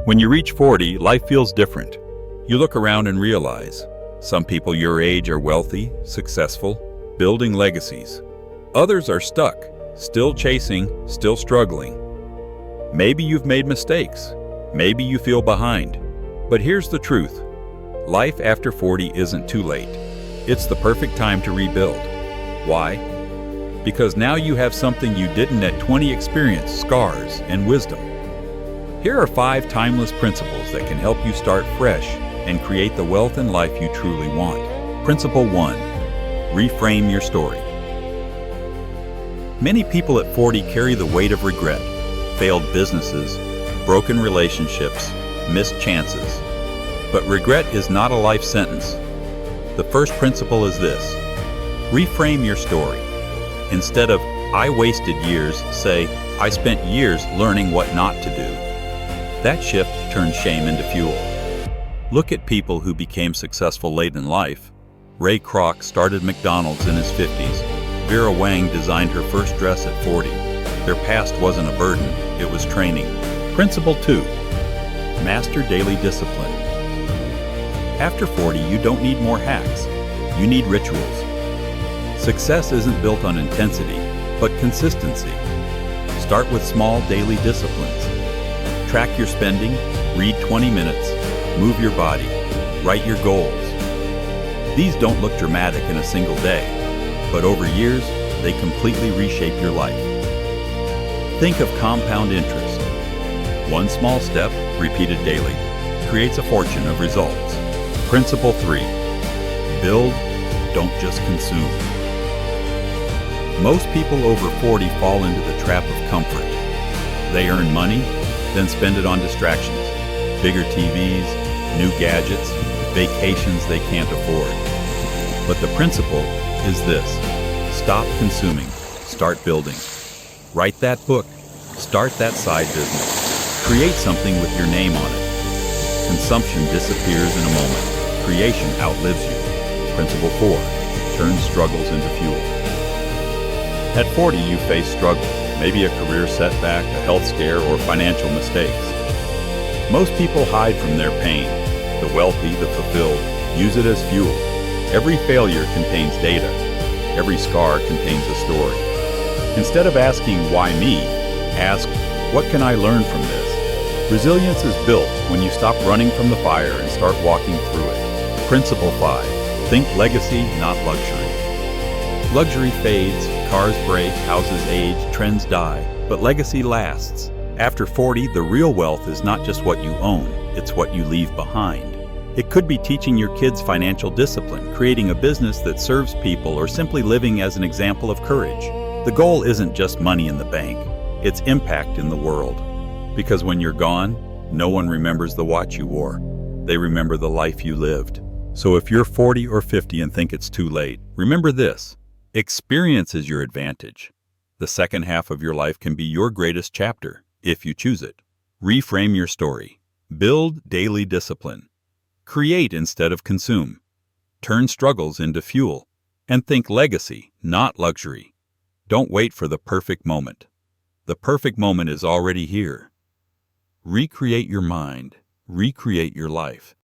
When you reach 40, life feels different. You look around and realize some people your age are wealthy, successful, building legacies. Others are stuck, still chasing, still struggling. Maybe you've made mistakes. Maybe you feel behind. But here's the truth. Life after 40 isn't too late. It's the perfect time to rebuild. Why? Because now you have something you didn't at 20: experience, scars, and wisdom. Here are 5 timeless principles that can help you start fresh and create the wealth and life you truly want. Principle 1. Reframe your story. Many people at 40 carry the weight of regret, failed businesses, broken relationships, missed chances. But regret is not a life sentence. The first principle is this: reframe your story. Instead of, "I wasted years," say, "I spent years learning what not to do." That shift turns shame into fuel. Look at people who became successful late in life. Ray Kroc started McDonald's in his 50s. Vera Wang designed her first dress at 40. Their past wasn't a burden, it was training. Principle 2. Master daily discipline. After 40, you don't need more hacks. You need rituals. Success isn't built on intensity, but consistency. Start with small daily disciplines. Track your spending, read 20 minutes, move your body, write your goals. These don't look dramatic in a single day, but over years, they completely reshape your life. Think of compound interest. One small step, repeated daily, creates a fortune of results. Principle 3. Build, don't just consume. Most people over 40 fall into the trap of comfort. They earn money, then spend it on distractions, bigger TVs, new gadgets, vacations they can't afford. But the principle is this: stop consuming, start building. Write that book, start that side business, create something with your name on it. Consumption disappears in a moment, creation outlives you. Principle 4, turn struggles into fuel. At 40, you face struggle. Maybe a career setback, a health scare, or financial mistakes. Most people hide from their pain. The wealthy, the fulfilled, use it as fuel. Every failure contains data. Every scar contains a story. Instead of asking, "Why me?" ask, "What can I learn from this?" Resilience is built when you stop running from the fire and start walking through it. Principle 5. Think legacy, not luxury. Luxury fades, cars break, houses age, trends die, but legacy lasts. After 40, the real wealth is not just what you own, it's what you leave behind. It could be teaching your kids financial discipline, creating a business that serves people, or simply living as an example of courage. The goal isn't just money in the bank, it's impact in the world. Because when you're gone, no one remembers the watch you wore. They remember the life you lived. So if you're 40 or 50 and think it's too late, remember this: experience is your advantage. The second half of your life can be your greatest chapter, if you choose it. Reframe your story. Build daily discipline. Create instead of consume. Turn struggles into fuel. And think legacy, not luxury. Don't wait for the perfect moment. The perfect moment is already here. Recreate your mind. Recreate your life.